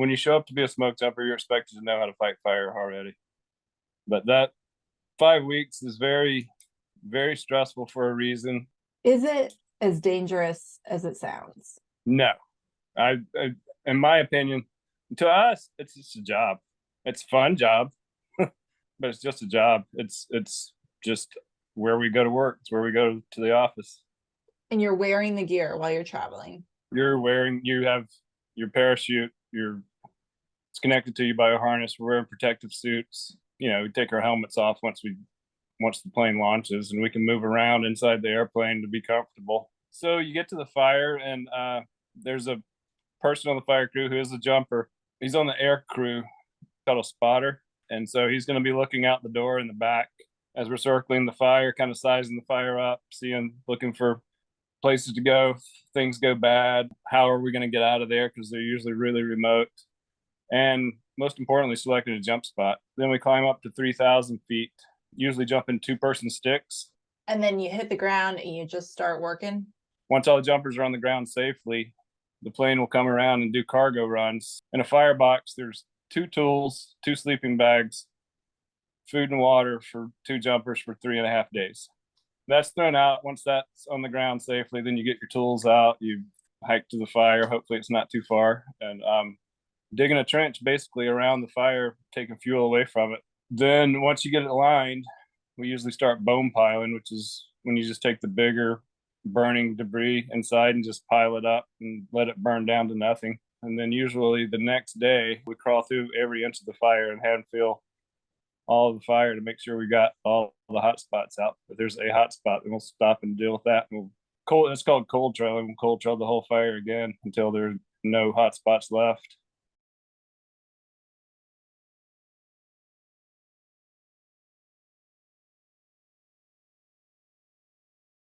when you show up to be a smoke jumper, you're expected to know how to fight fire already. But that 5 weeks is very, very stressful for a reason. Is it as dangerous as it sounds? No, I in my opinion, to us, it's just a job. It's a fun job, but it's just a job. It's just where we go to work. It's where we go to the office. And you're wearing the gear while you're traveling. You have your parachute, it's connected to you by a harness. We're wearing protective suits. We take our helmets off once the plane launches, and we can move around inside the airplane to be comfortable. So you get to the fire, and there's a person on the fire crew who is a jumper. He's on the air crew, called a spotter. And so he's going to be looking out the door in the back as we're circling the fire, kind of sizing the fire up, looking for places to go. If things go bad, how are we going to get out of there? Because they're usually really remote. And most importantly, selecting a jump spot. Then we climb up to 3,000 feet, usually jumping 2-person sticks. And then you hit the ground and you just start working? Once all the jumpers are on the ground safely, the plane will come around and do cargo runs. In a firebox, there's 2 tools, 2 sleeping bags, food and water for 2 jumpers for 3.5 days. That's thrown out. Once that's on the ground safely, then you get your tools out, you hike to the fire. Hopefully it's not too far. And digging a trench basically around the fire, taking fuel away from it. Then once you get it lined, we usually start bone piling, which is when you just take the bigger burning debris inside and just pile it up and let it burn down to nothing. And then usually the next day, we crawl through every inch of the fire and hand feel all of the fire to make sure we got all the hot spots out. If there's a hot spot, then we'll stop and deal with that. It's called cold trailing. We'll cold trail the whole fire again until there's no hot spots left.